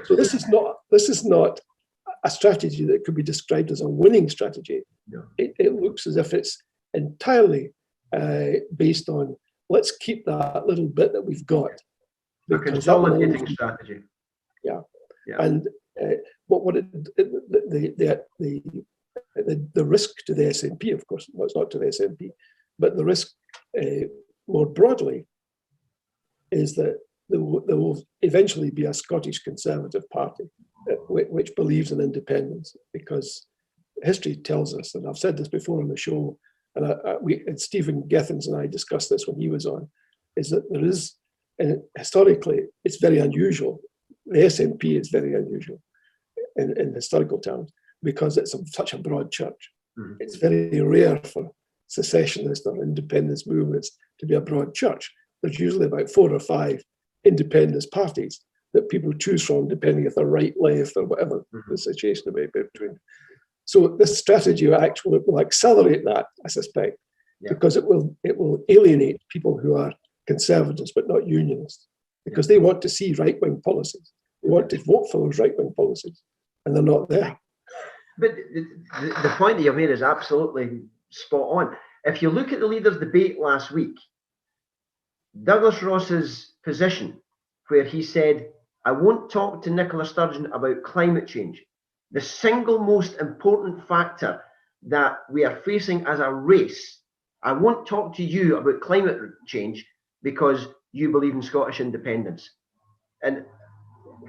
So this is not a strategy that could be described as a winning strategy. No. It looks as if it's entirely based on, let's keep that little bit that we've got. A consolidating strategy. Yeah. Yeah. And the risk to the SNP, of course, well, it's not to the SNP, but the risk more broadly is that there will eventually be a Scottish Conservative Party which believes in independence, because history tells us, and I've said this before on the show, and Stephen Gethins and I discussed this when he was on, is that there is, and historically, it's very unusual. The SNP is very unusual in historical terms, because it's such a broad church. Mm-hmm. It's very rare for secessionist or independence movements to be a broad church. There's usually about 4 or 5 independence parties that people choose from, depending if they're right, left, or whatever the situation may be between. So this strategy actually will accelerate that, I suspect, because it will alienate people who are conservatives but not unionists, because they want to see right-wing policies. They want to vote for those right-wing policies, and they're not there. But the point that you've made is absolutely spot on. If you look at the leaders' debate last week, Douglas Ross's position, where he said, I won't talk to Nicola Sturgeon about climate change, the single most important factor that we are facing as a race. I won't talk to you about climate change because you believe in Scottish independence. And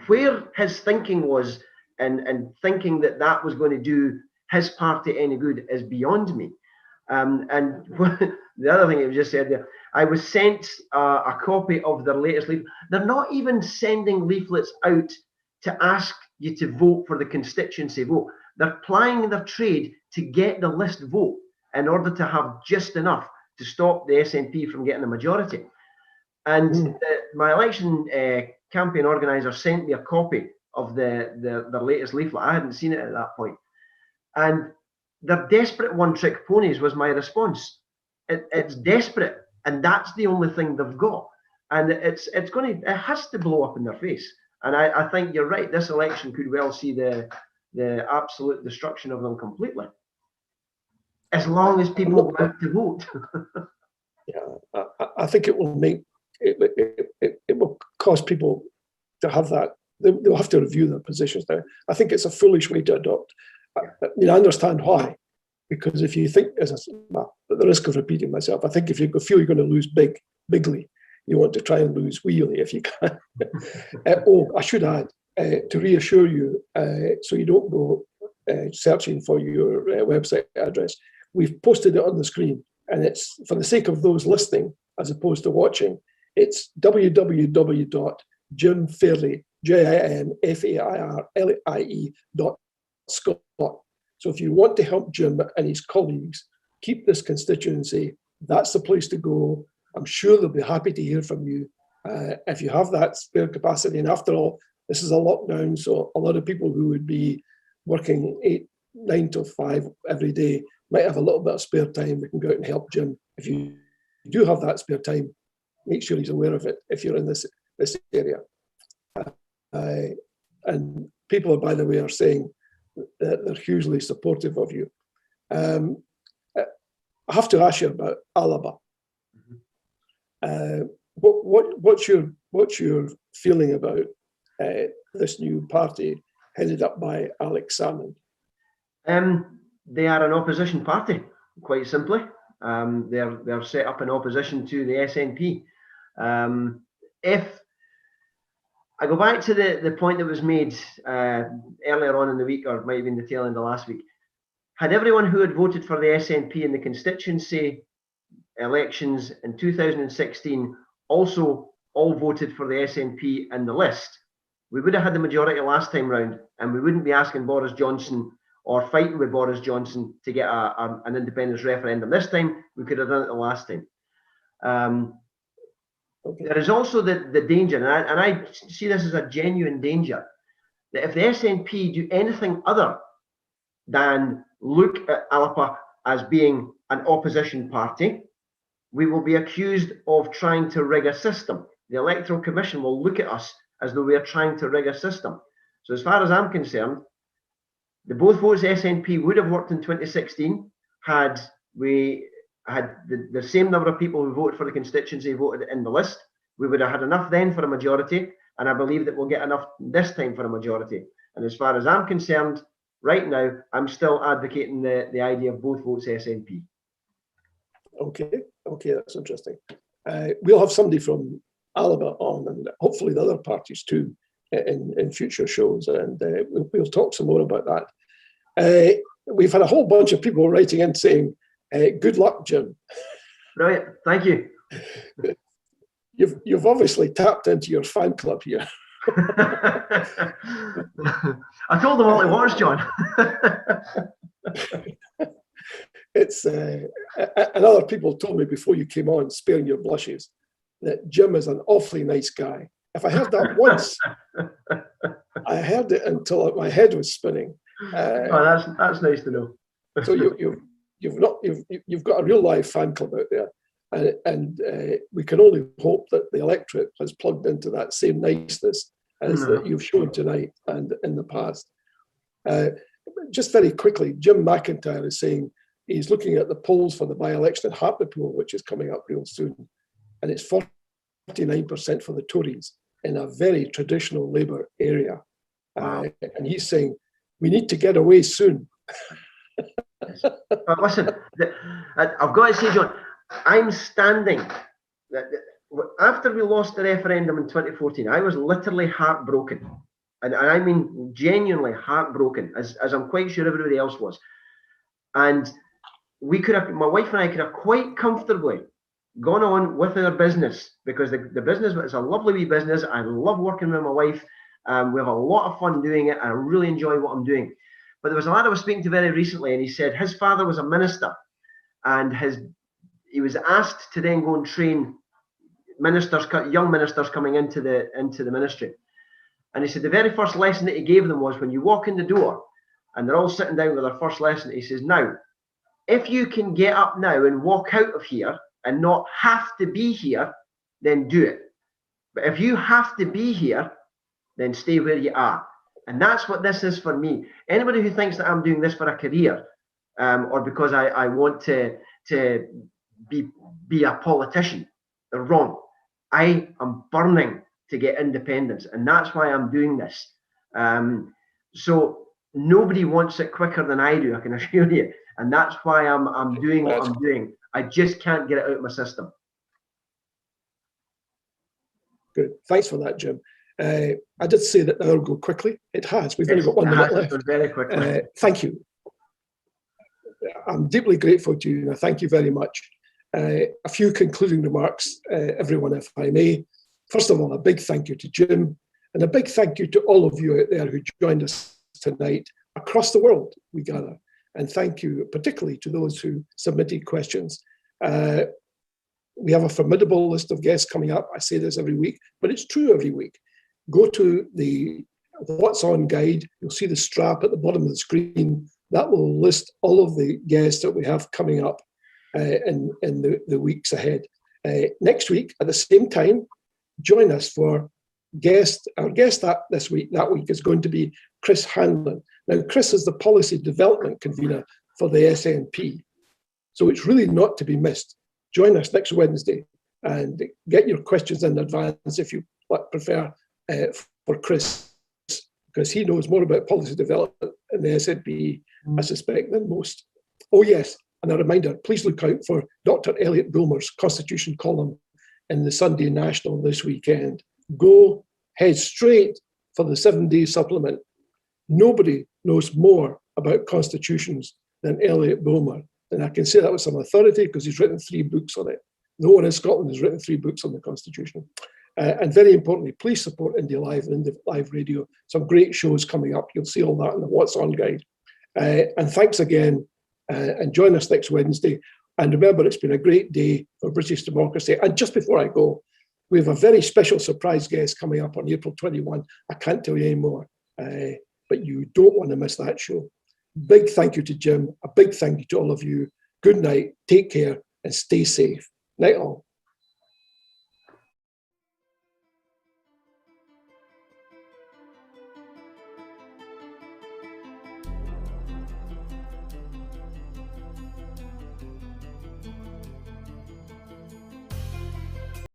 where his thinking was, and thinking that that was going to do his party any good, is beyond me. And the other thing you just said there, I was sent a copy of their latest leaflet. They're not even sending leaflets out to ask you to vote for the constituency vote. They're plying their trade to get the list vote in order to have just enough to stop the SNP from getting a majority. And my election campaign organizer sent me a copy of the latest leaflet. I hadn't seen it at that point. And they're desperate one-trick ponies was my response. It's desperate, and that's the only thing they've got. And it has to blow up in their face. And I think you're right. This election could well see the absolute destruction of them completely, as long as people want to vote. Yeah, I think it will make it will cause people to have that. They'll have to review their positions now. I think it's a foolish way to adopt. I understand why, because if you think, at the risk of repeating myself, I think if you feel you're going to lose bigly, you want to try and lose wheelie if you can. I should add, to reassure you, so you don't go searching for your website address, we've posted it on the screen, and it's for the sake of those listening as opposed to watching. It's www.jimfairlie, JIMFAIRLIE.Scot. So if you want to help Jim and his colleagues keep this constituency, that's the place to go. I'm sure they'll be happy to hear from you if you have that spare capacity. And after all, this is a lockdown, so a lot of people who would be working 9 to 5 every day might have a little bit of spare time. We can go out and help Jim. If you do have that spare time, make sure he's aware of it if you're in this area. And people, by the way, are saying that they're hugely supportive of you. I have to ask you about Alaba. What's your feeling about this new party headed up by Alex Salmond? They are an opposition party, quite simply. They're set up in opposition to the SNP. if I go back to the point that was made earlier on in the week, or it might have been the tail end of last week, had everyone who had voted for the SNP in the constituency elections in 2016 also all voted for the SNP in the list, we would have had the majority last time round, and we wouldn't be asking Boris Johnson or fighting with Boris Johnson to get an independence referendum this time. We could have done it the last time. There is also the danger, and I see this as a genuine danger, that if the SNP do anything other than look at Alapa as being an opposition party, we will be accused of trying to rig a system. The Electoral Commission will look at us as though we are trying to rig a system. So as far as I'm concerned, the both votes SNP would have worked in 2016 had we had the same number of people who voted for the constituency voted in the list. We would have had enough then for a majority, and I believe that we'll get enough this time for a majority. And as far as I'm concerned, right now, I'm still advocating the idea of both votes SNP. Okay, that's interesting. We'll have somebody from Alaba on, and hopefully the other parties too, in future shows, and we'll talk some more about that. We've had a whole bunch of people writing in saying, good luck, Jim. Right, thank you. You've obviously tapped into your fan club here. I told them all it was, John. It's and other people told me before you came on, sparing your blushes, that Jim is an awfully nice guy. If I heard that once, I heard it until my head was spinning. That's nice to know. So you've got a real live fan club out there, and we can only hope that the electorate has plugged into that same niceness as that you've shown tonight and in the past. Just very quickly, Jim McIntyre is saying he's looking at the polls for the by-election in Hartlepool, which is coming up real soon, and it's 49% for the Tories in a very traditional Labour area. And he's saying we need to get away soon. Listen, I've got to say, John, I'm standing. After we lost the referendum in 2014, I was literally heartbroken. And I mean genuinely heartbroken, as I'm quite sure everybody else was. And we could have, my wife and I could have quite comfortably gone on with our business, because the business is a lovely wee business. I love working with my wife. We have a lot of fun doing it, and I really enjoy what I'm doing. But there was a lad I was speaking to very recently, and he said his father was a minister, and he was asked to then go and train ministers, young ministers coming into the ministry. And he said the very first lesson that he gave them was when you walk in the door and they're all sitting down with their first lesson, he says, now, if you can get up now and walk out of here and not have to be here, then do it. But if you have to be here, then stay where you are. And that's what this is for me. Anybody who thinks that I'm doing this for a career, or because I want to be a politician, they're wrong. I am burning to get independence, and that's why I'm doing this. So nobody wants it quicker than I do, I can assure you. And that's why I'm doing what I'm doing. I just can't get it out of my system. Good. Thanks for that, Jim. I did say that that'll go quickly. It has. We've only got 1 minute left. Very quickly. Thank you. I'm deeply grateful to you, and I thank you very much. A few concluding remarks, everyone, if I may. First of all, a big thank you to Jim, and a big thank you to all of you out there who joined us tonight across the world, we gather. And thank you particularly to those who submitted questions. We have a formidable list of guests coming up. I say this every week, but it's true every week. Go to the What's On guide. You'll see the strap at the bottom of the screen. That will list all of the guests that we have coming up in the weeks ahead. Next week, at the same time, join us for our guest that week is going to be Chris Hanlon. Now, Chris is the policy development convener for the SNP. So it's really not to be missed. Join us next Wednesday and get your questions in advance if you prefer for Chris, because he knows more about policy development in the SNP, I suspect, than most. Oh yes, and a reminder, please look out for Dr. Elliot Bulmer's Constitution column in the Sunday National this weekend. Go, head straight for the 7-day supplement. Nobody knows more about constitutions than Elliot Bulmer. And I can say that with some authority because he's written 3 books on it. No one in Scotland has written 3 books on the Constitution. And very importantly, please support Indie Live and Indie Live Radio. Some great shows coming up. You'll see all that in the What's On guide. And thanks again. And join us next Wednesday. And remember, it's been a great day for British democracy. And just before I go, we have a very special surprise guest coming up on April 21. I can't tell you any more, but you don't want to miss that show. Big thank you to Jim. A big thank you to all of you. Good night. Take care and stay safe. Night all.